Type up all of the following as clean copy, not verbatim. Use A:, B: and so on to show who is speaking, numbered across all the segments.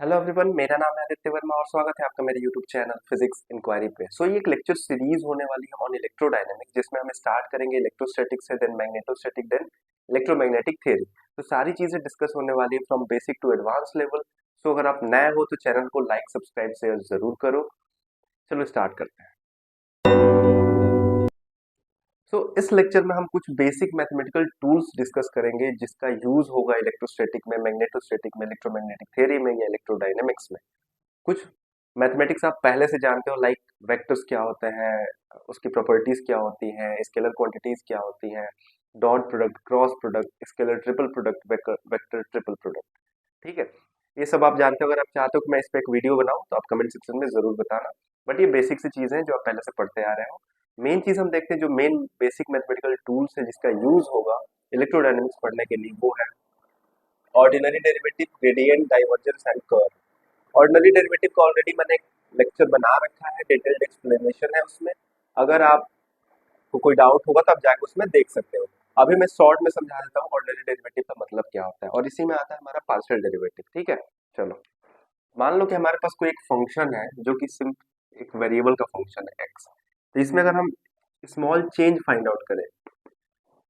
A: Hello everyone, मेरा नाम है आदित्य वर्मा और स्वागत है आपका मेरे यूट्यूब चैनल फिजिक्स इंक्वायरी पे। ये एक लेक्चर सीरीज होने वाली है ऑन इलेक्ट्रोडायनेमिक्स, जिसमें हम स्टार्ट करेंगे इलेक्ट्रोस्टैटिक से, then magnetostatic, then electromagnetic theory. तो सारी चीजें डिस्कस होने वाली है from basic to advance level. अगर आप नए हो तो चैनल को लाइक सब्सक्राइब शेयर जरूर करो। चलो स्टार्ट करते हैं। इस लेक्चर में हम कुछ बेसिक मैथमेटिकल टूल्स डिस्कस करेंगे जिसका यूज होगा इलेक्ट्रोस्टैटिक में, मैग्नेटोस्टैटिक में, इलेक्ट्रोमैग्नेटिक थ्योरी में या इलेक्ट्रोडायनेमिक्स में। कुछ मैथमेटिक्स आप पहले से जानते हो, लाइक वेक्टर्स क्या होते हैं, उसकी प्रॉपर्टीज क्या होती हैं, स्केलर क्वांटिटीज क्या होती हैं, dot product, cross product, scalar triple product, vector triple product. ठीक है, ये सब आप जानते हो। अगर आप चाहते हो कि मैं इस पे एक वीडियो बनाऊं तो आप कमेंट सेक्शन में जरूर बताना। बट ये बेसिक सी चीजें हैं जो आप पहले से पढ़ते आ रहे हो। मेन चीज हम देखते हैं, जो मेन बेसिक मैथमेटिकल टूल्स है जिसका यूज होगा इलेक्ट्रोडायनेमिक्स पढ़ने के लिए, वो है ordinary derivative, gradient, divergence and curve. Ordinary derivative का ऑलरेडी मैंने एक लेक्चर बना रखा है, डिटेल्ड एक्सप्लेनेशन है उसमें। अगर आपको कोई डाउट होगा तो आप जाकर उसमें देख सकते हो। अभी मैं शॉर्ट में समझा देता हूँ ऑर्डिनरी डेरिवेटिव का मतलब क्या होता है, और इसी में आता है हमारा पार्शियल डेरिवेटिव। ठीक है, चलो मान लो कि हमारे पास कोई एक फंक्शन है जो कि सिर्फ एक वेरिएबल का फंक्शन है एक्स। तो इसमें अगर हम स्मॉल चेंज फाइंड आउट करें,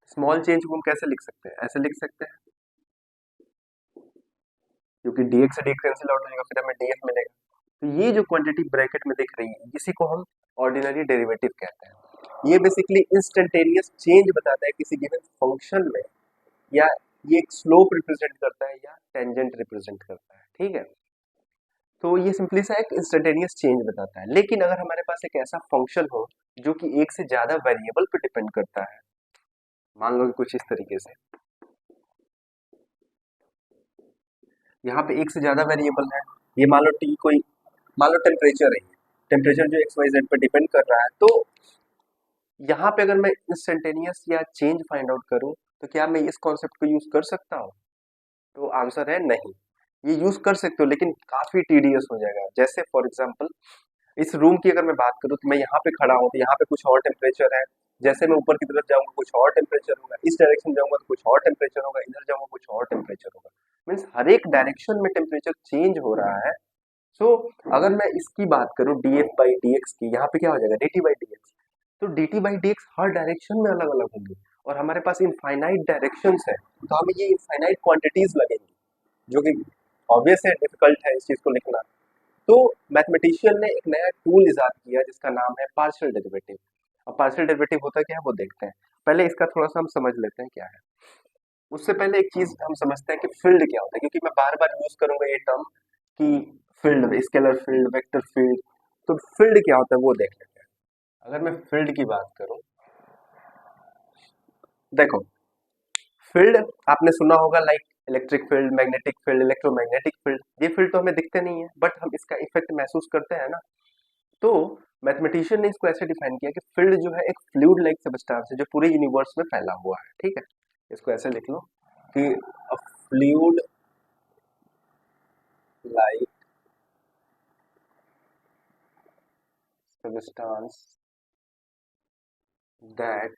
A: स्मॉल चेंज को हम कैसे लिख सकते हैं? ऐसे लिख सकते हैं, क्योंकि dx से dx कैंसिल आउट हो जाएगा, फिर हमें df मिलेगा। तो ये जो क्वांटिटी ब्रैकेट में दिख रही है, इसी को हम ऑर्डिनरी डेरिवेटिव कहते हैं। ये बेसिकली इंस्टेंटेनियस चेंज बताता है किसी गिवन फंक्शन में, या ये एक स्लोप रिप्रेजेंट करता है या टेंजेंट रिप्रेजेंट करता है। ठीक है, तो ये सिंपली सा एक इंस्टेंटेनियस चेंज बताता है। लेकिन अगर हमारे पास एक ऐसा फंक्शन हो जो कि एक से ज्यादा वेरिएबल पे डिपेंड करता है, मान लो कि कुछ इस तरीके से, यहाँ पे एक से ज्यादा वेरिएबल है। ये मान लो टी कोई, मान लो टेम्परेचर है, टेम्परेचर जो एक्स वाई जेड पे डिपेंड कर रहा है। तो यहाँ पे अगर मैं इंस्टेंटेनियस या चेंज फाइंड आउट करूं, तो क्या मैं इस कॉन्सेप्ट को यूज कर सकता हूँ? तो आंसर है नहीं। ये यूज कर सकते हो लेकिन काफी टीडियस हो जाएगा। जैसे फॉर एग्जांपल, इस रूम की अगर मैं बात करूं तो मैं यहाँ पे खड़ा हूँ, तो यहाँ पे कुछ और टेम्परेचर है। जैसे मैं ऊपर की तरफ जाऊंगा कुछ और टेम्परेचर होगा, इस डायरेक्शन जाऊंगा तो कुछ और टेम्परेचर होगा, इधर जाऊंगा कुछ और टेम्परेचर होगा। मीन्स हर एक डायरेक्शन में टेम्परेचर चेंज हो रहा है। अगर मैं इसकी बात करूं D F by D X की, यहाँ पे क्या हो जाएगा D T by D X. तो D T by D X हर डायरेक्शन में अलग अलग होंगे, और हमारे पास इनफाइनाइट डायरेक्शंस है, तो हमें ये इनफाइनाइट क्वांटिटीज लगेंगी, जो कि ऑब्वियस है, डिफिकल्ट है इस चीज को लिखना। तो मैथमेटिशियन ने एक नया टूल इजाद किया जिसका नाम है पार्शियल डेरिवेटिव। अब पार्शियल डेरिवेटिव होता क्या है वो देखते हैं। पहले इसका थोड़ा सा हम समझ लेते हैं क्या है। उससे पहले एक चीज हम समझते हैं कि फील्ड क्या होता है, क्योंकि मैं बार बार यूज करूंगा ये टर्म कि field, scalar field, vector field. तो फील्ड क्या होता है वो देख लेते हैं। अगर मैं फील्ड की बात करूं, देखो फील्ड आपने सुना होगा, like electric field, magnetic field, electromagnetic field. ये फील्ड तो हमें दिखते नहीं है, बट हम इसका इफेक्ट महसूस करते हैं ना। तो मैथमेटिशियन ने इसको ऐसे डिफाइन किया कि फील्ड जो है एक फ्लूइड लाइक सब्सटेंस है जो पूरे यूनिवर्स में फैला हुआ है। ठीक है, इसको ऐसे लिख लो कि अ fluid like substance that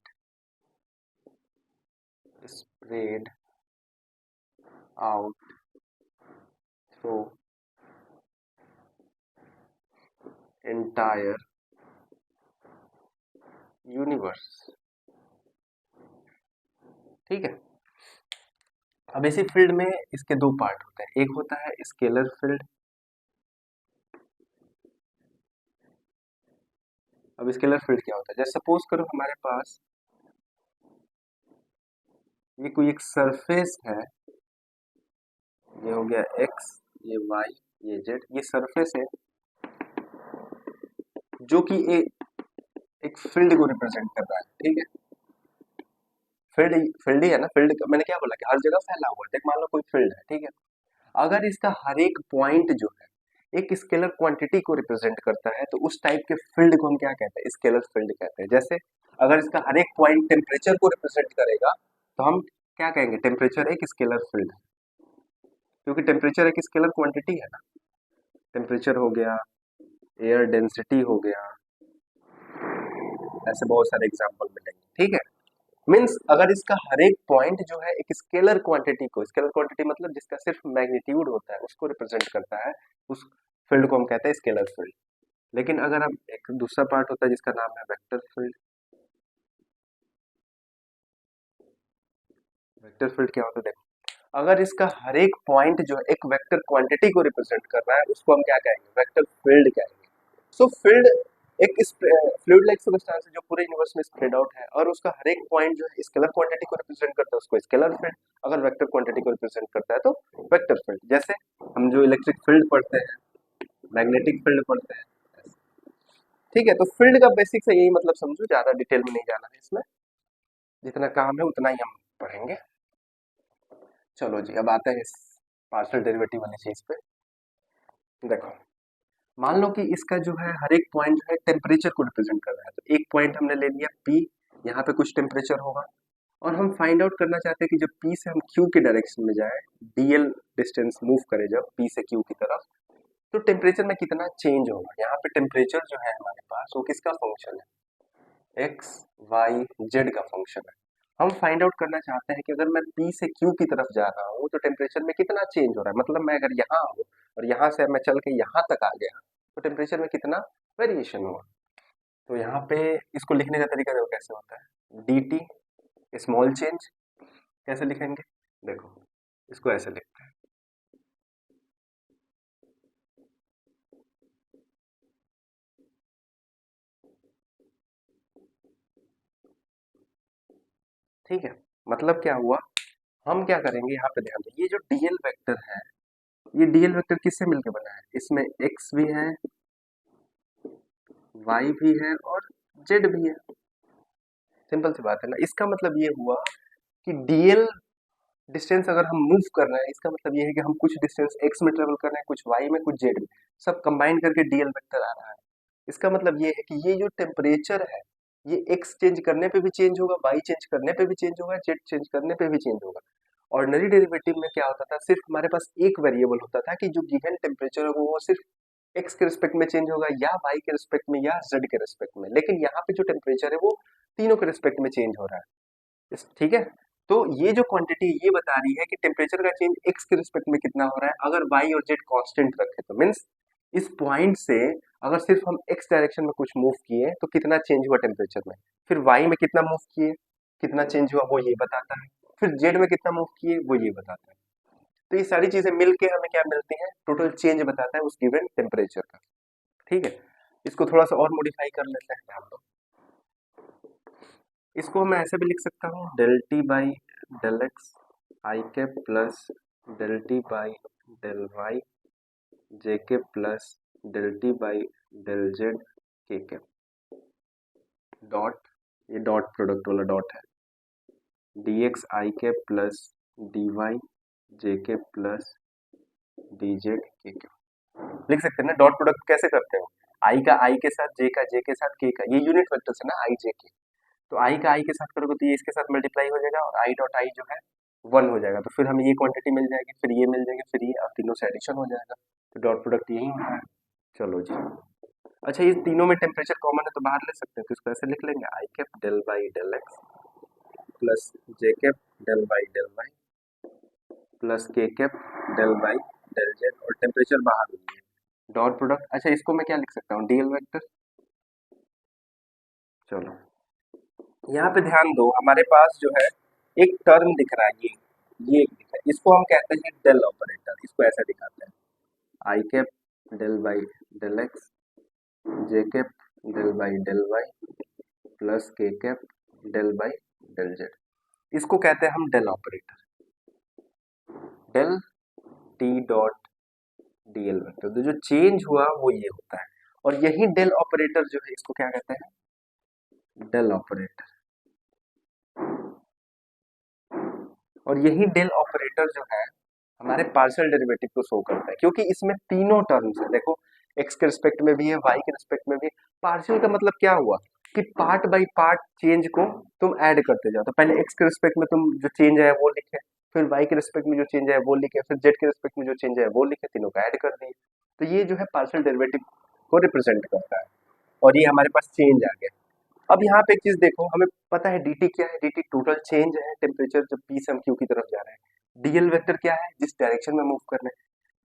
A: spread out through entire universe। ठीक है, अब इसी फील्ड में इसके दो पार्ट होते हैं। एक होता है स्केलर फील्ड। अब स्केलर फील्ड क्या होता है? जैसे सपोज करो हमारे पास ये कोई एक सरफेस है, ये हो गया एक्स, ये वाई, ये जेड, ये सरफेस है जो कि एक फील्ड को रिप्रेजेंट कर रहा है। ठीक है, फील्ड फील्ड ही है ना। फील्ड मैंने क्या बोला कि हर जगह फैला हुआ है। देख मान लो कोई फील्ड है, ठीक है, अगर इसका हर एक पॉइंट जो है एक स्केलर क्वांटिटी को रिप्रेजेंट करता है, तो उस टाइप के फील्ड को हम क्या कहते हैं? स्केलर फील्ड कहते हैं। जैसे अगर इसका हर एक पॉइंट टेम्परेचर को रिप्रेजेंट करेगा, तो हम क्या कहेंगे? टेम्परेचर एक स्केलर फील्ड है, क्योंकि टेम्परेचर एक स्केलर क्वांटिटी है ना। टेम्परेचर हो गया, एयर डेंसिटी हो गया, ऐसे बहुत सारे एग्जाम्पल मिलेंगे। ठीक है, मीन्स अगर इसका हर एक पॉइंट जो है एक स्केलर क्वांटिटी को, स्केलर क्वांटिटी मतलब जिसका सिर्फ मैग्नीट्यूड होता है उसको रिप्रेजेंट करता है, उस फील्ड को हम कहते हैं स्केलर फील्ड। लेकिन अगर हम एक दूसरा पार्ट होता है जिसका नाम है वेक्टर फील्ड। वेक्टर फील्ड क्या होता है देखो, अगर इसका हर एक पॉइंट जो है एक वेक्टर क्वांटिटी को रिप्रेजेंट कर रहा है उसको हम क्या कहेंगे, वेक्टर फील्ड कहेंगे। सो फील्ड एक फ्लूइड लाइक सब्सटेंस है जो पूरे यूनिवर्स में स्प्रेड आउट है और उसका हर एक पॉइंट जो है स्केलर क्वांटिटी को रिप्रेजेंट करता है उसको स्केलर फील्ड, अगर वेक्टर क्वांटिटी को रिप्रेजेंट करता है तो वेक्टर फील्ड। जैसे हम जो इलेक्ट्रिक फील्ड पढ़ते हैं, मैग्नेटिक फील्ड पढ़ते हैं, ठीक है। तो फील्ड का बेसिक से यही मतलब समझो, ज्यादा डिटेल में नहीं जाना है इसमें, जितना काम है उतना ही हम पढ़ेंगे। चलो जी, अब आते हैं इस पार्शियल डेरिवेटिव वाली चीज पे। देखो, मान लो कि इसका जो है हर एक पॉइंट जो है टेम्परेचर को रिप्रेजेंट कर रहा है, तो एक पॉइंट हमने ले लिया P, यहाँ पे कुछ टेम्परेचर होगा और हम फाइंड आउट करना चाहते हैं कि जब P से हम Q के डायरेक्शन में जाए, dl डिस्टेंस मूव करें जब P से Q की तरफ, तो टेम्परेचर में कितना चेंज होगा। यहाँ पे टेम्परेचर जो है हमारे पास वो किसका फंक्शन है, एक्स वाई जेड का फंक्शन है। हम फाइंड आउट करना चाहते हैं कि अगर मैं P से Q की तरफ जा रहा हूँ तो टेम्परेचर में कितना चेंज हो रहा है, मतलब मैं अगर यहाँ हूँ और यहाँ से मैं चल के यहाँ तक आ गया तो टेम्परेचर में कितना वेरिएशन होगा। तो यहाँ पे इसको लिखने का तरीका देखो कैसे होता है, डी टी स्मॉल चेंज कैसे लिखेंगे, देखो इसको ऐसे लिखते हैं, ठीक है। मतलब क्या हुआ, हम क्या करेंगे यहाँ पे ध्यान दो, ये जो डीएल वेक्टर है, ये डीएल वेक्टर किससे मिलकर बना है, इसमें एक्स भी है, वाई भी है और जेड भी है। सिंपल सी बात है ना। इसका मतलब ये हुआ कि डीएल डिस्टेंस अगर हम मूव कर रहे हैं, इसका मतलब ये है कि हम कुछ डिस्टेंस एक्स में ट्रेवल कर रहे हैं, कुछ वाई में, कुछ जेड में, सब कंबाइन करके डीएल वेक्टर आ रहा है। इसका मतलब ये है कि ये जो टेम्परेचर है ये एक्स चेंज करने पे भी चेंज होगा, वाई चेंज करने पे भी चेंज होगा, जेड चेंज करने पे भी चेंज होगा। ऑर्डिनरी डेरिवेटिव में क्या होता था, सिर्फ हमारे पास एक वेरिएबल होता था कि जो गिवन टेम्परेचर है वो सिर्फ एक्स के रिस्पेक्ट में चेंज होगा या वाई के रिस्पेक्ट में या जेड के रिस्पेक्ट में। लेकिन यहाँ पे जो टेम्परेचर है वो तीनों के रिस्पेक्ट में चेंज हो रहा है, ठीक है। तो ये जो क्वांटिटी ये बता रही है कि टेम्परेचर का चेंज एक्स के रिस्पेक्ट में कितना हो रहा है, अगर वाई और जेड कांस्टेंट रखे तो मीन्स इस पॉइंट से अगर सिर्फ हम एक्स डायरेक्शन में कुछ मूव किए तो कितना चेंज हुआ टेम्परेचर में, फिर वाई में कितना मूव किए कितना चेंज हुआ वो ये बताता है, फिर जेड में कितना मूव किए वो ये बताता है। तो ये सारी चीजें मिलके हमें क्या मिलती है, टोटल चेंज बताता है उस गिवन टेम्परेचर का, ठीक है। इसको थोड़ा सा और मॉडिफाई कर लेते हैं, ध्यान दो। इसको मैं ऐसे भी लिख सकता हूँ, del T by del X I cap plus del T by del Y J K plus del T by del Z के कैप डॉट, ये डॉट प्रोडक्ट वाला डॉट है, डी एक्स आई cap plus D Y J K plus D Z के cap. लिख सकते हैं ना, dot product कैसे करते हो, आई का आई के साथ, जे का जे के साथ, के का, ये यूनिट वेक्टर्स है ना आई जे के, तो आई का आई के साथ करोगे तो ये इसके साथ मल्टीप्लाई हो जाएगा और आई डॉट आई जो है 1 हो जाएगा, तो फिर हमें ये क्वांटिटी मिल जाएगी, फिर ये मिल जाएगी, फिर ये, अब तीनों से एडिशन हो जाएगा, तो डॉट प्रोडक्ट यही होना है। चलो जी, अच्छा ये तीनों में टेम्परेचर कॉमन है तो बाहर ले सकते हैं, तो इसको ऐसे लिख लेंगे, I cap del by del x plus J cap del by del Y plus K cap del by del Z, और टेम्परेचर बाहर हो गया, डॉट प्रोडक्ट। अच्छा इसको मैं क्या लिख सकता हूँ, डीएल वेक्टर। चलो यहाँ पे ध्यान दो, हमारे पास जो है एक टर्म दिख रहा है, ये एक दिख रहा है, इसको हम कहते हैं डेल ऑपरेटर, इसको ऐसे दिखाते हैं, I cap del by del X J cap del by del Y plus K cap del by del Z, इसको कहते हैं हम del operator, del T dot DL vector. तो जो चेंज हुआ वो ये होता है, और यही डेल ऑपरेटर जो है इसको क्या कहते हैं, डेल ऑपरेटर। और यही डेल ऑपरेटर जो है हमारे पार्शियल डेरिवेटिव को शो करता है, क्योंकि इसमें तीनों टर्म्स है, देखो एक्स के रिस्पेक्ट में भी है, वाई के रिस्पेक्ट में भी है। पार्शियल का मतलब क्या हुआ कि पार्ट बाय पार्ट चेंज को तुम ऐड करते जाओ, तो पहले एक्स के रिस्पेक्ट में तुम जो चेंज है वो लिखे, फिर वाई के रिस्पेक्ट में जो चेंज है वो लिखे, फिर जेड के रिस्पेक्ट में जो चेंज है वो लिखे, तीनों को ऐड कर दिए, तो ये जो है पार्शियल डेरिवेटिव को रिप्रेजेंट करता है, और ये हमारे पास चेंज आ गया, अब यहाँ पे एक चीज देखो, हमें पता है dt क्या है, dt टोटल चेंज है टेम्परेचर जब p से हम q की तरफ जा रहे हैं। dl वेक्टर क्या है, जिस डायरेक्शन में मूव कर रहे हैं।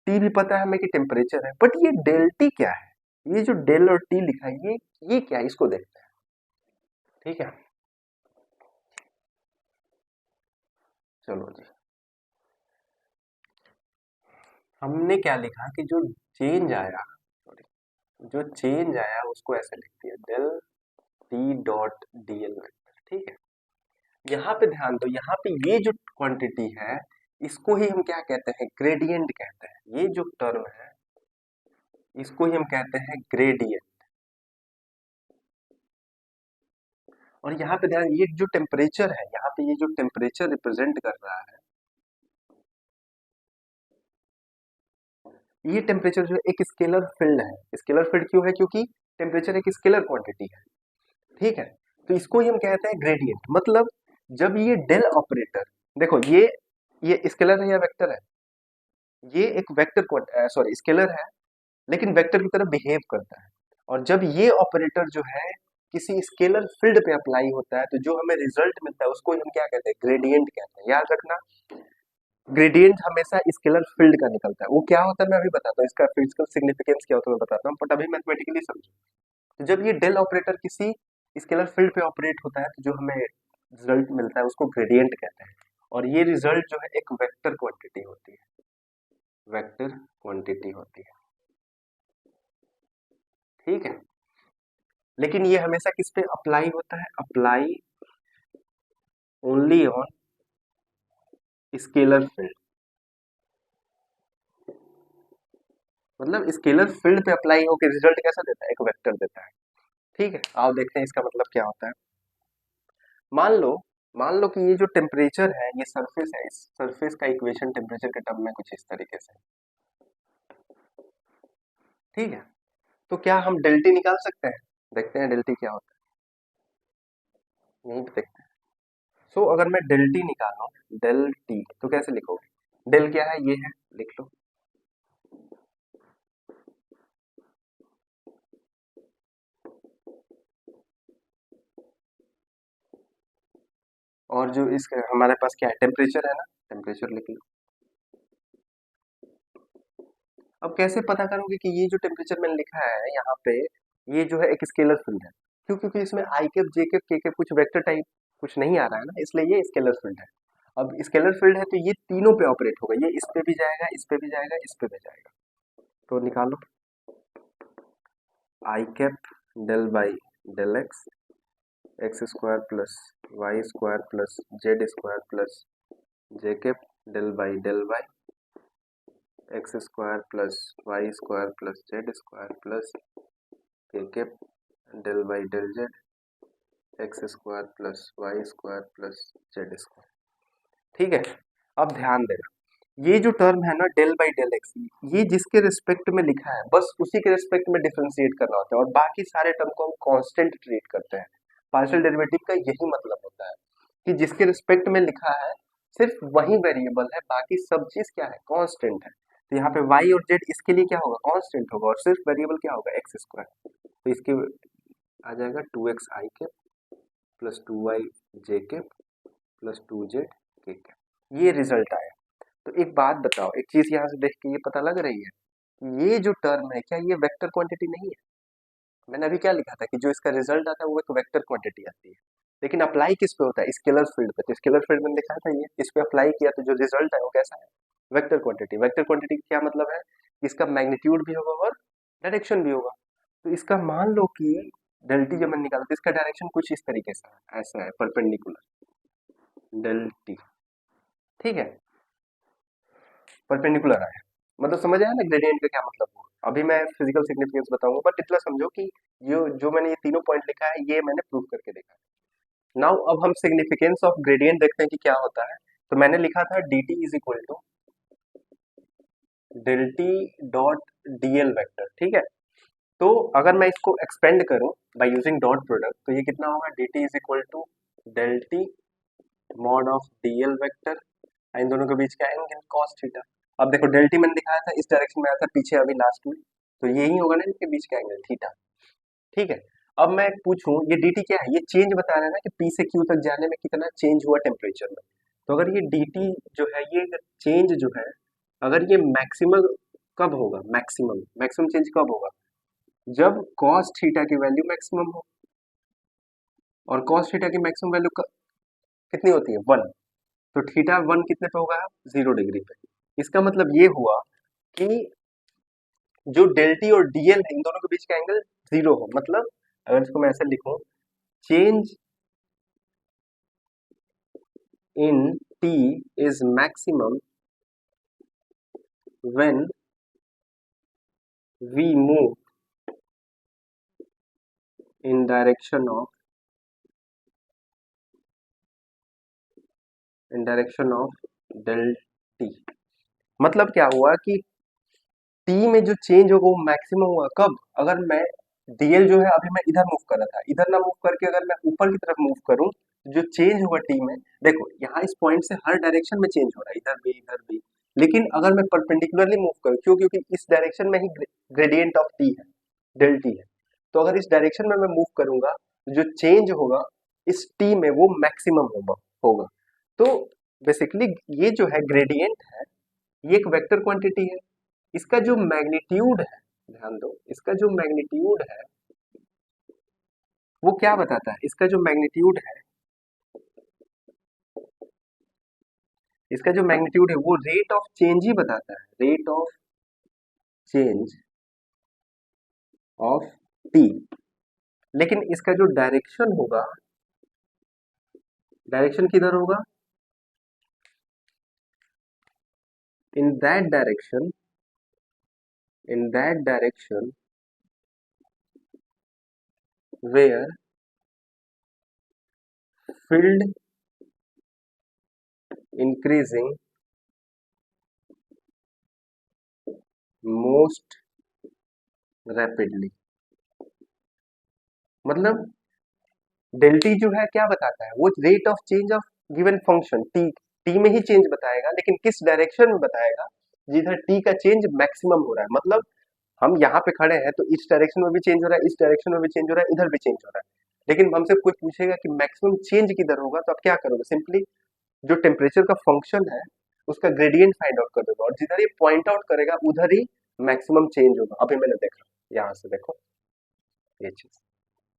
A: t भी पता है हमें कि टेम्परेचर है, बट ये डेल t क्या है, ये जो डेल और t लिखा है ये क्या है, इसको देखते हैं। ठीक है, चलो जी, हमने क्या लिखा कि जो चेंज आया, सॉरी, जो चेंज आया उसको ऐसे लिख दिया del T dot DL vector. ठीक है, यहाँ पे ध्यान दो, यहाँ पे ये जो क्वांटिटी है इसको ही हम क्या कहते हैं, ग्रेडियंट कहते हैं। ये जो टर्म है इसको ही हम कहते हैं ग्रेडियंट। और यहाँ पे ध्यान, ये जो टेम्परेचर है, यहाँ पे ये जो टेम्परेचर रिप्रेजेंट कर रहा है, ये टेम्परेचर जो है एक स्केलर फील्ड है। स्केलर फील्ड क्यों है, क्योंकि टेम्परेचर एक स्केलर क्वांटिटी है। ठीक है, तो इसको ही हम कहते हैं ग्रेडियंट। मतलब जब ये डेल ऑपरेटर, देखो ये स्केलर है या वेक्टर है, ये एक वेक्टर सॉरी स्केलर है लेकिन वेक्टर की तरह बिहेव करता है। और जब ये ऑपरेटर जो है किसी स्केलर फील्ड पे अप्लाई होता है तो जो हमें रिजल्ट मिलता है उसको हम क्या कहते हैं, ग्रेडियंट कहते हैं। याद रखना, ग्रेडियंट हमेशा स्केलर फील्ड का निकलता है। वो क्या होता है मैं अभी बताता हूँ, इसका फिजिकल सिग्निफिकेंस क्या होता है मैं बताता हूँ, बट अभी मैथमेटिकली समझो। तो जब ये डेल ऑपरेटर किसी स्केलर फील्ड पे ऑपरेट होता है तो जो हमें रिजल्ट मिलता है उसको ग्रेडियंट कहते हैं। और ये रिजल्ट जो है एक वेक्टर क्वांटिटी होती है, वेक्टर क्वांटिटी होती है। ठीक है, लेकिन ये हमेशा किस पे अप्लाई होता है, apply only on scalar field. मतलब स्केलर फील्ड पे अप्लाई होकर रिजल्ट कैसा देता है, एक वेक्टर देता है। ठीक है, आओ देखते हैं इसका मतलब क्या होता है। मान लो मान लो कि ये जो टेम्परेचर है ये सरफेस है, इस सरफेस का इक्वेशन टेम्परेचर के टर्म में कुछ इस तरीके से। ठीक है, तो क्या हम डेल्टी निकाल सकते हैं, देखते हैं डेल्टी क्या होता है, यहीं पे देखते हैं। सो अगर मैं डेल्टी निकालूं, डेल टी तो कैसे लिखोगे, डेल क्या है, ये है, लिख लो। और जो इस हमारे पास क्या है, टेम्परेचर है ना, टेम्परेचर लिख लो। अब कैसे पता करोगे कि ये जो टेम्परेचर मैंने लिखा है यहाँ पे, ये जो है एक स्केलर फील्ड है। क्यों, क्योंकि इसमें आई cap j cap k cap कुछ वेक्टर टाइप कुछ नहीं आ रहा है ना, इसलिए ये स्केलर फील्ड है। अब स्केलर फील्ड है तो ये तीनों पे ऑपरेट होगा, ये इस पे भी जाएगा, इस पे भी जाएगा, इस पे भी जाएगा। तो निकालो, I cap del by del X, X square plus Y square plus Z square plus J cap del by del Y, X square plus Y square plus Z square plus K cap del by del Z, X square plus Y square plus Z square. ठीक है, अब ध्यान देना, ये जो term है ना del by del x, ये जिसके रिस्पेक्ट में लिखा है बस उसी के रिस्पेक्ट में डिफरेंशिएट करना होता है, और बाकी सारे टर्म को हम कांस्टेंट ट्रीट करते हैं। पार्शियल डेरिवेटिव का यही मतलब होता है कि जिसके रिस्पेक्ट में लिखा है सिर्फ वही वेरिएबल है, बाकी सब चीज क्या है, कांस्टेंट है। तो यहाँ पे y और z इसके लिए क्या होगा, कांस्टेंट होगा, और सिर्फ वेरिएबल क्या होगा, एक्स स्क्वायर। तो इसके आ जाएगा 2x आई कैप प्लस 2y जे कैप प्लस 2z के कैप। ये रिजल्ट आया। तो एक बात बताओ, एक चीज यहाँ से देख के ये पता लग रही है कि ये जो टर्म है क्या ये वेक्टर क्वांटिटी नहीं है। मैंने अभी क्या लिखा था कि जो इसका रिजल्ट आता है वो एक वेक्टर क्वांटिटी आती है, लेकिन अप्लाई किस पे होता है, स्केलर फील्ड पे। तो स्केलर फील्ड में लिखा था ये, इस पे अप्लाई किया तो जो रिजल्ट है वो कैसा है, वेक्टर क्वांटिटी। वेक्टर क्वांटिटी क्या मतलब है, इसका मैग्नीट्यूड भी होगा और डायरेक्शन भी होगा। तो इसका मान लो कि डेल्टी जब मैंने निकाला तो इसका डायरेक्शन कुछ इस तरीके से है, ऐसा है, परपेंडिकुलर डेल्टी। ठीक है, परपेंडिकुलर आया, मतलब समझ आया ना ग्रेडियंट का क्या मतलब हुआ। अभी मैं फिजिकल सिग्निफिकेंस बताऊंगा, बट इतना समझो कि जो जो मैंने ये तीनों पॉइंट लिखा है ये मैंने प्रूव करके देखा है। नाउ अब हम सिग्निफिकेंस ऑफ ग्रेडियंट देखते हैं कि क्या होता है। तो मैंने लिखा था D T is equal to del T dot DL vector. ठीक है, तो अगर मैं इसको एक्सपेंड करूं बाय यूजिंग डॉट प्रोडक्ट तो ये कितना होगा, D T is equal to del T mod of DL vector, इन दोनों के बीच का एंगल cos थीटा। अब देखो डेल टी मैंने दिखाया था इस डायरेक्शन में आया था पीछे अभी लास्ट में, तो यही होगा ना इनके बीच का एंगल थीटा। ठीक है, अब मैं पूछूं ये dt क्या है, ये चेंज बता रहा है ना कि p से q तक जाने में कितना चेंज हुआ टेम्परेचर में। तो अगर ये dt जो है ये चेंज जो है, अगर ये मैक्सिमम कब होगा, मैक्सिमम मैक्सिमम चेंज कब होगा, जब cos थीटा की वैल्यू मैक्सिमम हो। और cos थीटा की मैक्सिमम वैल्यू कितनी होती है, 1। तो थीटा 1 कितने पे होगा, 0 डिग्री पे। इसका मतलब ये हुआ कि जो डेल टी और डीएल है इन दोनों के बीच का एंगल 0 हो। मतलब अगर इसको मैं ऐसे लिखूं, change in T is maximum when we move in direction of del T. मतलब क्या हुआ कि टी में जो चेंज होगा वो मैक्सिमम हुआ कब, अगर मैं डीएल जो है अभी मैं इधर मूव कर रहा था, इधर ना मूव करके अगर मैं ऊपर की तरफ मूव करूं, जो चेंज होगा टी में, देखो यहाँ इस पॉइंट से हर डायरेक्शन में चेंज हो रहा है, इधर भी। लेकिन अगर मैं परपेंडिकुलरली मूव करूं, क्यों, क्योंकि इस डायरेक्शन में ही ग्रेडियंट ऑफ टी है, डेल टी है। तो अगर इस डायरेक्शन में मैं मूव करूंगा, जो चेंज होगा इस टी में वो मैक्सिमम होगा। तो बेसिकली ये जो है ग्रेडियंट है, ये एक वेक्टर क्वांटिटी है। इसका जो मैग्नीट्यूड है, ध्यान दो, इसका जो मैग्नीट्यूड है वो क्या बताता है, इसका जो मैग्नीट्यूड है, इसका जो मैग्नीट्यूड है वो रेट ऑफ चेंज ही बताता है, rate of change of T. लेकिन इसका जो डायरेक्शन होगा, डायरेक्शन किधर होगा, in that direction, in that direction where field increasing most rapidly. मतलब डेल्टी जो है क्या बताता है, वो rate of change of given function T, T में ही चेंज बताएगा, लेकिन किस डायरेक्शन में बताएगा, जिधर टी का चेंज मैक्सिमम हो रहा है। मतलब हम यहाँ पे खड़े हैं तो इस डायरेक्शन में भी चेंज हो रहा है, इस डायरेक्शन में भी चेंज हो रहा है, इधर भी चेंज हो रहा है। लेकिन हमसे कोई पूछेगा कि मैक्सिमम चेंज किधर होगा, तो आप क्या करोगे, सिंपली जो टेम्परेचर का फंक्शन है उसका ग्रेडियंट फाइंड आउट कर दोगे, और जिधर ये पॉइंट आउट करेगा उधर ही मैक्सिमम चेंज होगा। अभी मैंने देखा, यहाँ से देखो ये चीज,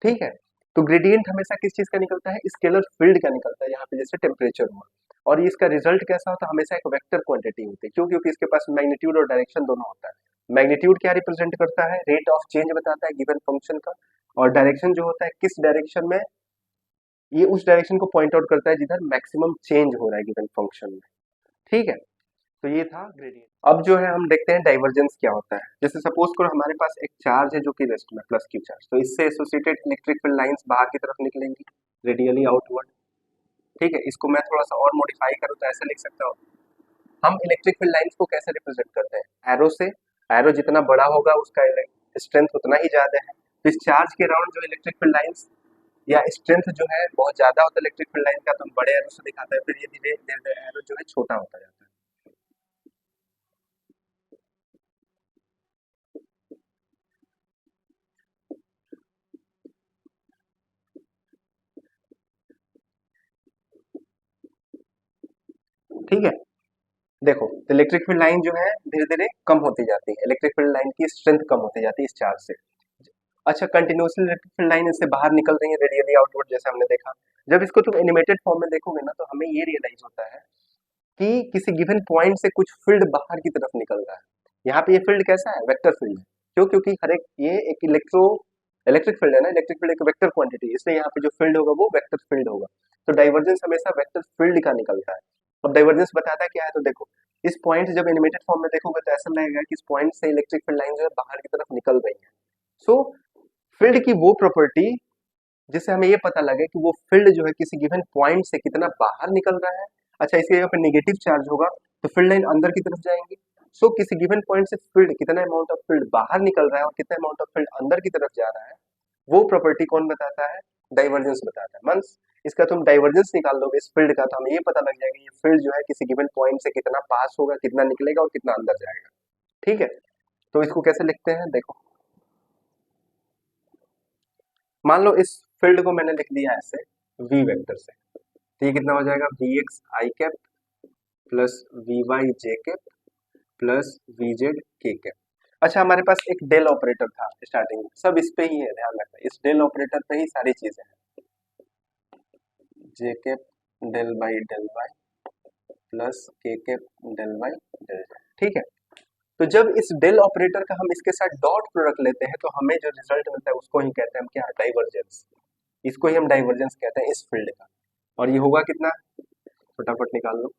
A: ठीक है। तो ग्रेडियंट हमेशा किस चीज का निकलता है, स्केलर फील्ड का निकलता है, यहाँ पे जैसे टेम्परेचर हुआ। और इसका रिजल्ट कैसा होता है, हमेशा एक वेक्टर क्वांटिटी होती है। क्यों, क्योंकि इसके पास मैग्नीट्यूड और डायरेक्शन दोनों होता है। मैग्नीट्यूड क्या रिप्रेजेंट करता है, रेट ऑफ चेंज बताता है गिवन फंक्शन का। और डायरेक्शन जो होता है किस डायरेक्शन में, ये उस डायरेक्शन को पॉइंट आउट करता है जिधर मैक्सिमम चेंज हो रहा है गिवन फंक्शन में, ठीक है। तो ये था ग्रेडियंट। अब जो है हम देखते हैं डाइवर्जेंस क्या होता है। जैसे सपोज करो हमारे पास एक चार्ज है जो कि रेस्ट में प्लस क्यू चार्ज, तो इससे एसोसिएटेड इलेक्ट्रिक फील्ड लाइंस बाहर की तरफ निकलेंगी रेडियली आउटवर्ड, ठीक है। इसको मैं थोड़ा सा और मॉडिफाई करूँ तो ऐसे लिख सकता हूँ, हम इलेक्ट्रिक फील्ड लाइंस को कैसे रिप्रेजेंट करते हैं, एरो से। एरो जितना बड़ा होगा उसका स्ट्रेंथ उतना ही ज्यादा है। तो इस चार्ज के अराउंड जो इलेक्ट्रिक फील्ड लाइंस या स्ट्रेंथ जो है बहुत ज्यादा होता है इलेक्ट्रिक फील्ड लाइन का, तो हम बड़े एरो से दिखाते हैं, फिर ये धीरे धीरे एरो जो है छोटा होता जाता है, ठीक है। देखो तो इलेक्ट्रिक फील्ड लाइन जो है धीरे धीरे कम होती जाती है, इलेक्ट्रिक फील्ड लाइन की स्ट्रेंथ कम होती जाती है इस चार्ज से। अच्छा, कंटिन्यूअसली इलेक्ट्रिक फील्ड लाइन इससे बाहर निकल रही है रेडियली आउटवर्ड, जैसे हमने देखा। जब इसको तुम एनिमेटेड फॉर्म में देखोगे ना, तो हमें ये रियलाइज होता है कि किसी गिवन पॉइंट से कुछ फील्ड बाहर की तरफ निकल रहा है। यहाँ पे ये फील्ड कैसा है, वेक्टर फील्ड है। क्यों, क्योंकि हर एक ये एक इलेक्ट्रिक फील्ड है ना, इलेक्ट्रिक फील्ड एक वेक्टर क्वांटिटी है, इसलिए यहाँ पे जो फील्ड होगा वो वेक्टर फील्ड होगा। तो डाइवर्जेंस हमेशा वेक्टर फील्ड का निकलता है। अब डाइवर्जेंस बताता है क्या है, तो देखो इस पॉइंट से जब एनिमेटेड फॉर्म में देखोगे तो ऐसा लगेगा कि इस पॉइंट से इलेक्ट्रिक फील्ड लाइन जो है बाहर की तरफ निकल रही है। सो फील्ड की वो प्रॉपर्टी जिससे हमें ये पता लगे कि वो फील्ड जो है किसी गिवन पॉइंट से कितना बाहर निकल रहा है। अच्छा, इसके जगह पे नेगेटिव चार्ज होगा तो फील्ड लाइन अंदर की तरफ जाएंगी। सो किसी गिवन पॉइंट से फील्ड कितना अमाउंट ऑफ फील्ड बाहर निकल रहा है और कितना अमाउंट ऑफ फील्ड अंदर की तरफ जा रहा है, वो प्रॉपर्टी कौन बताता है, डाइवर्जेंस बताता है। मींस इसका तुम डाइवर्जेंस निकाल दोगे इस फील्ड का, तो हमें ये पता लग जाएगा ये फील्ड जो है किसी गिवन पॉइंट से कितना पास होगा, कितना निकलेगा और कितना अंदर जाएगा, ठीक है। तो इसको कैसे लिखते हैं, देखो मान लो इस फील्ड को मैंने लिख दिया ऐसे v वेक्टर से, तो ये कितना हो जाएगा वी एक्स आई कैप प्लस वी वाई जे कैप प्लस वी जेड के कैप। अच्छा, हमारे पास एक डेल ऑपरेटर था स्टार्टिंग में, सब इस पे ही है, ध्यान रखना इस डेल ऑपरेटर पे ही सारी चीजें हैं, J cap del by del Y plus K cap del Y del Z, ठीक है। तो जब इस डेल ऑपरेटर का हम इसके साथ डॉट प्रोडक्ट लेते हैं तो हमें जो रिजल्ट मिलता है उसको ही कहते हैं हम क्या, डाइवर्जेंस। इसको ही हम डाइवर्जेंस कहते हैं इस फील्ड का। और ये होगा कितना, फटाफट निकाल लो,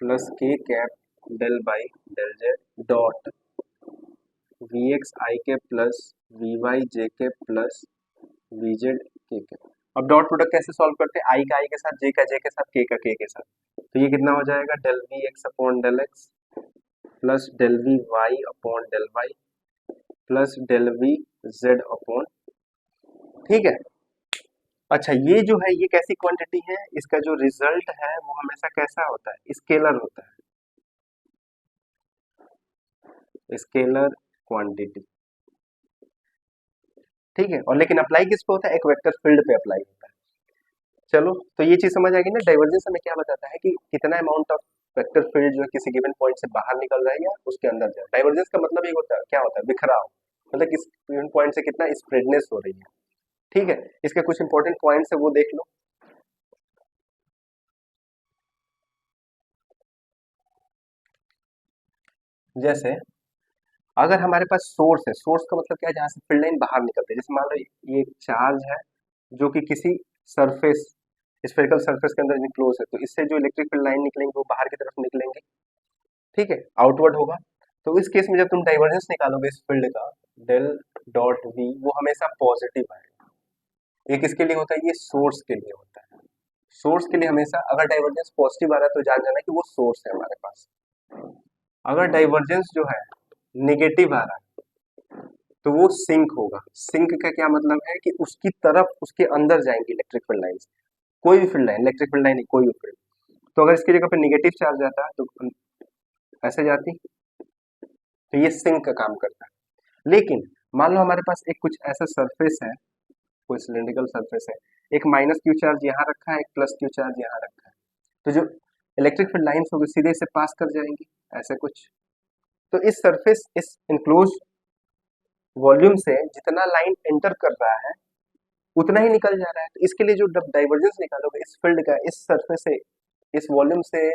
A: plus K cap del by del Z dot V x I K plus V y J K plus V z के के। अब डॉट प्रोडक्ट कैसे सॉल्व करते हैं, आई का आई के साथ, जे का जे के साथ, के का के साथ, तो ये कितना हो जाएगा del V x upon del x plus del V y upon del Y plus del V z upon, ठीक है। अच्छा, ये जो है ये कैसी क्वांटिटी है, इसका जो रिजल्ट है वो हमेशा कैसा होता है, स्केलर होता है, स्केलर क्वांटिटी, ठीक है। और लेकिन अप्लाई किस पे होता है, एक वेक्टर फील्ड पे अप्लाई होता है। चलो, तो ये चीज समझ आ गई ना, डाइवर्जेंस हमें क्या बताता है कि कितना अमाउंट ऑफ वेक्टर फील्ड जो है किसी गिवन पॉइंट से बाहर निकल रहा है या उसके अंदर जाए। डाइवर्जेंस का मतलब ये होता है, क्या होता है, बिखराव, मतलब किस गिवन पॉइंट से कितना स्प्रेडनेस हो रही है, ठीक है। इसके कुछ इंपॉर्टेंट पॉइंट्स है वो देख लो। जैसे अगर हमारे पास सोर्स है, सोर्स का मतलब क्या है, जहां से फील्ड लाइन बाहर निकलती है, जैसे मान लो ये एक चार्ज है जो कि किसी सरफेस, स्फेरिकल सरफेस के अंदर इनक्लोज है, तो इससे जो इलेक्ट्रिक फील्ड लाइन निकलेंगे वो बाहर की तरफ निकलेंगे, ठीक है, आउटवर्ड होगा। तो इस केस में जब तुम डाइवर्जेंस निकालोगे इस फील्ड का, डेल डॉट वी वो हमेशा पॉजिटिव आएगा। ये किसके लिए होता है, ये सोर्स के लिए होता है। सोर्स के लिए हमेशा अगर डाइवर्जेंस पॉजिटिव आ रहा है तो जान जाना कि वो सोर्स है हमारे पास। अगर डाइवर्जेंस जो है निगेटिव आ रहा है तो वो सिंक होगा। सिंक का क्या मतलब है कि उसकी तरफ, उसके अंदर जाएंगी इलेक्ट्रिक फील्ड लाइंस, कोई भी field line, electric field line कोई भी फील्ड। तो अगर इसकी जगह पे निगेटिव चार्ज आता है तो ऐसे जाती, तो ये सिंक का काम करता है। लेकिन मान लो हमारे पास एक कुछ ऐसा सरफेस है, कोई सिलेंड्रिकल सरफेस है, एक माइनस क्यू चार्ज यहाँ रखा है, एक प्लस क्यू चार्ज यहाँ रखा है, तो जो इलेक्ट्रिक फील्ड लाइंस होगी सीधे से पास कर जाएंगी, ऐसे कुछ। तो इस सरफेस, इस इनक्लोज वॉल्यूम से जितना लाइन एंटर कर रहा है उतना ही निकल जा रहा है। तो इसके लिए जो डाइवर्जेंस निकालोगे इस फील्ड का इस सरफेस से, इस वॉल्यूम से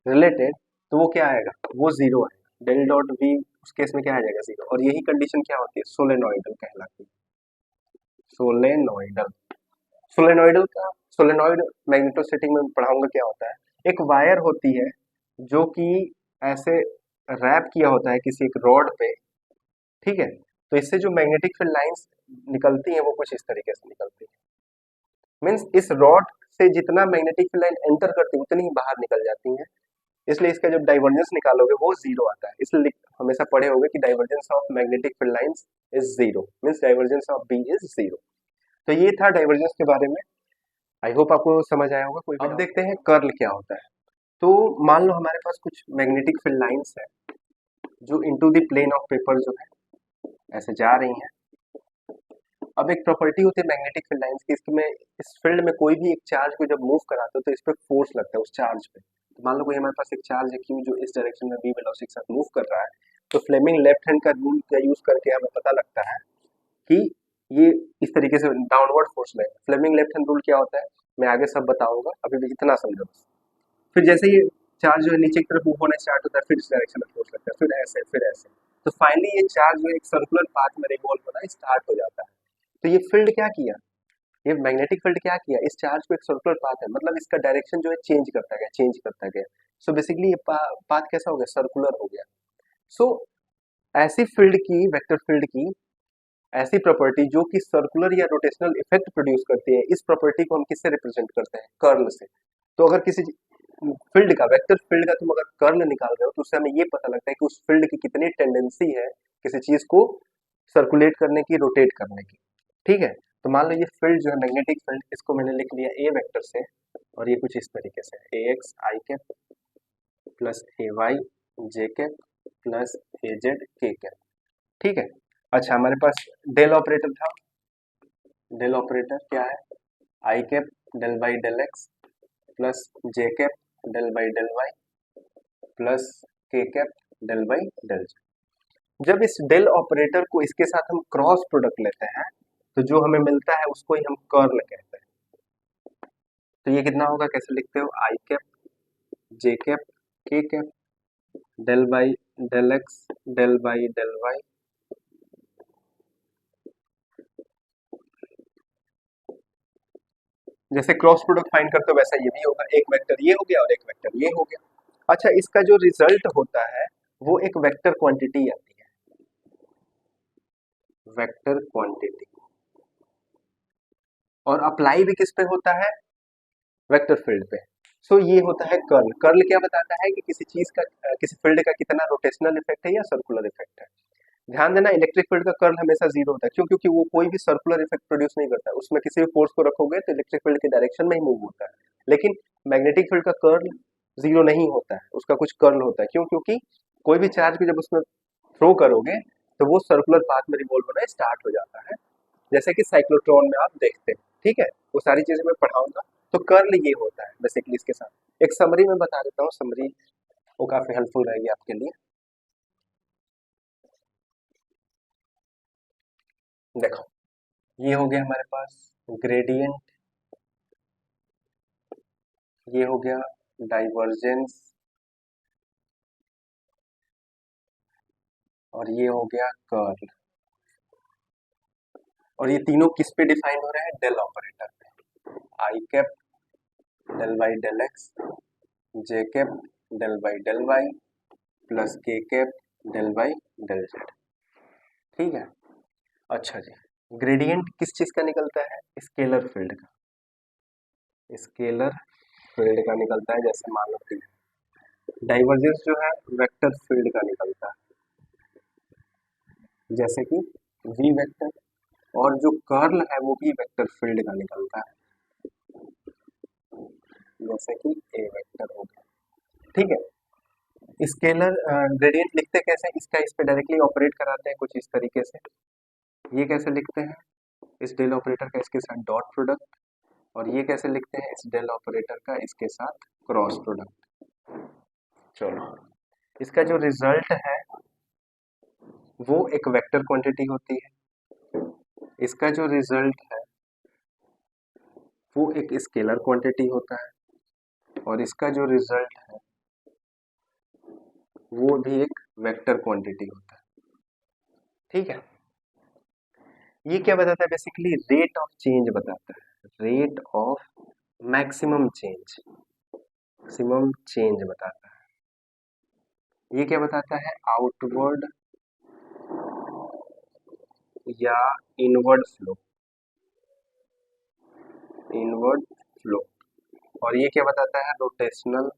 A: रिलेटेड, तो वो क्या आएगा, वो जीरो आएगा। डेल डॉट वी उस केस में क्या आ जाएगा, जीरो। और यही कंडीशन क्या होती है, सोलेनोइडल कहलाती है, सोलेनोइडल। सोलेनोइडल का, सोलेनोइड मैग्नेटोस्टैटिक में पढ़ाऊंगा क्या होता है। एक वायर होती है जो कि ऐसे रैप किया होता है किसी एक रॉड पे, ठीक है। तो इससे जो मैग्नेटिक फील्ड लाइंस निकलती हैं वो कुछ इस तरीके से निकलती है। मीन्स इस रॉड से जितना मैग्नेटिक फील्ड लाइन एंटर करती है उतनी ही बाहर निकल जाती है। इसलिए इसका जब डाइवर्जेंस निकालोगे वो जीरो आता है। इसलिए हमेशा पढ़े होंगे कि divergence of magnetic field lines is zero, means divergence of B is zero. तो ये था डाइवर्जेंस के बारे में। आई होप आपको समझ आया होगा। कोई अब देखते हैं कर्ल क्या होता है। तो मान लो हमारे पास कुछ मैग्नेटिक फील्ड लाइंस है जो into the plane of paper जो है ऐसे जा रही हैं। अब एक प्रॉपर्टी होती है मैग्नेटिक फील्ड लाइंस की, इसमें इस फील्ड में कोई भी एक चार्ज को जब मूव कराते हो तो इस पर फोर्स लगता है उस चार्ज पे। तो मान लो कोई हमारे पास एक चार्ज है क्यू जो इस डायरेक्शन में v वेलोसिटी के साथ मूव कर रहा है, तो फ्लेमिंग लेफ्ट हैंड का रूल का यूज करके हमें पता लगता है कि ये इस तरीके से डाउनवर्ड फोर्स लगेगा। फ्लेमिंग लेफ्ट हैंड रूल क्या होता है मैं आगे सब बताऊंगा, अभी भी इतना समझो बस। फिर जैसे ये चार्ज जो है नीचे की तरफ मूव होना स्टार्ट होता है, फिर इस डायरेक्शन में फोर्स लगता है, फिर ऐसे फिर ऐसे, तो फाइनली ये चार्ज जो है एक सर्कुलर पाथ में रिवॉल्व होना स्टार्ट हो जाता है। तो ये फील्ड क्या किया, ये मैग्नेटिक फील्ड क्या किया, इस चार्ज को एक सर्कुलर पाथ है, मतलब इसका डायरेक्शन जो है चेंज करता गया, चेंज करता गया। सो बेसिकली ये पाथ कैसा हो गया, सर्कुलर हो गया। सो ऐसी फील्ड की, वेक्टर फील्ड की ऐसी प्रॉपर्टी जो कि सर्कुलर या रोटेशनल इफेक्ट प्रोड्यूस करती है, इस प्रॉपर्टी को हम किससे रिप्रेजेंट करते हैं, कर्ल से। तो अगर किसी फील्ड का, वेक्टर फील्ड का तुम अगर कर्ल निकाल रहे हो तो उससे हमें ये पता लगता है कि उस फील्ड की कितनी टेंडेंसी है किसी चीज को सर्कुलेट करने की, रोटेट करने की, ठीक है। तो मान लो ये फील्ड जो है मैग्नेटिक फील्ड, इसको मैंने लिख लिया ए वेक्टर से, और ये कुछ इस तरीके से A X I cap plus A Y J cap plus A Z के कैप। ठीक है। अच्छा, हमारे पास डेल ऑपरेटर था। डेल ऑपरेटर क्या है? I cap del by del x plus J cap del by del Y plus K cap del by del Z. जब इस डेल ऑपरेटर को इसके साथ हम क्रॉस प्रोडक्ट लेते हैं तो जो हमें मिलता है उसको ही हम कर्ल कहते हैं। तो ये कितना होगा, कैसे लिखते हो? I cap j cap k cap del by del x del by del y जैसे क्रॉस प्रोडक्ट फाइंड करते हो वैसा ये भी होगा, एक वेक्टर ये हो गया और एक वेक्टर ये हो गया। अच्छा, इसका जो रिजल्ट होता है वो एक वेक्टर क्वांटिटी आती है, वेक्टर क्वांटिटी। और अप्लाई भी किस पे होता है? वेक्टर फील्ड पे। सो ये होता है कर्ल। कर्ल क्या बताता है कि किसी चीज का किसी फील्ड का कितना रोटेशनल इफेक्ट है या सर्कुलर इफेक्ट है। ध्यान देना, इलेक्ट्रिक फील्ड का कर्ल हमेशा जीरो होता है। क्यों? क्योंकि वो कोई भी सर्कुलर इफेक्ट प्रोड्यूस नहीं करता है, उसमें किसी भी फोर्स को रखोगे तो इलेक्ट्रिक फील्ड के डायरेक्शन में ही मूव होता है। लेकिन मैग्नेटिक फील्ड का कर्ल जीरो नहीं होता है, उसका कुछ कर्ल होता है। क्यों? क्योंकि कोई भी चार्ज को जब उसमें थ्रो करोगे तो वो सर्कुलर पाथ में रिवॉल्व होना स्टार्ट हो जाता है, जैसे कि साइक्लोट्रॉन में आप देखते हैं। ठीक है, वो सारी चीजें मैं पढ़ाऊंगा। तो कर्ल ये होता है बेसिकली। इसके साथ एक समरी में बता देता हूँ, समरी वो काफी हेल्पफुल रहेगी आपके लिए। देखो, ये हो गया हमारे पास ग्रेडियंट, ये हो गया डाइवर्जेंस, और ये हो गया कर्ल। और ये तीनों किस पे डिफाइन हो रहे हैं? डेल ऑपरेटर पे। I cap del by del X, J cap del by del Y plus K cap del by del Z. ठीक है। अच्छा जी, ग्रेडियंट किस चीज का निकलता है? स्केलर फील्ड का। स्केलर फील्ड का निकलता है, जैसे मान लो कि डाइवर्जेंस जो है वेक्टर फील्ड का निकलता है, जैसे कि वी वेक्टर। और जो कर्ल है वो भी वेक्टर फील्ड का निकलता है, जैसे कि ए वेक्टर हो गया। ठीक है। स्केलर ग्रेडियंट लिखते कैसे? इसका इस पे डायरेक्टली ऑपरेट कराते हैं कुछ इस तरीके से। ये कैसे लिखते हैं? इस डेल ऑपरेटर का इसके साथ डॉट प्रोडक्ट। और ये कैसे लिखते हैं? इस डेल ऑपरेटर का इसके साथ क्रॉस प्रोडक्ट। चलो, इसका जो रिजल्ट है वो एक वेक्टर क्वांटिटी होती है, इसका जो रिजल्ट है वो एक स्केलर क्वांटिटी होता है, और इसका जो रिजल्ट है वो भी एक वेक्टर क्वांटिटी होता है। ठीक है। ये क्या बताता है? बेसिकली रेट ऑफ चेंज बताता है, rate of maximum change, maximum change बताता है। ये क्या बताता है? आउटवर्ड या इनवर्ड फ्लो, इनवर्ड फ्लो। और ये क्या बताता है? रोटेशनल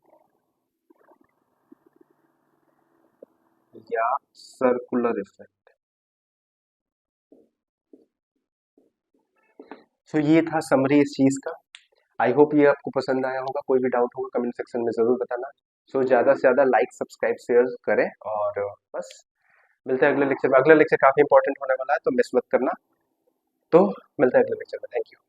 A: या सर्कुलर इफेक्ट। सो ये था समरी इस चीज का। आई होप ये आपको पसंद आया होगा। कोई भी डाउट होगा कमेंट सेक्शन में जरूर बताना। सो ज्यादा से ज्यादा लाइक सब्सक्राइब शेयर करें, और बस मिलते हैं अगले लेक्चर में। अगला लेक्चर काफी इंपॉर्टेंट होने वाला है, तो मिस मत करना। तो मिलते हैं अगले लेक्चर में। Thank you.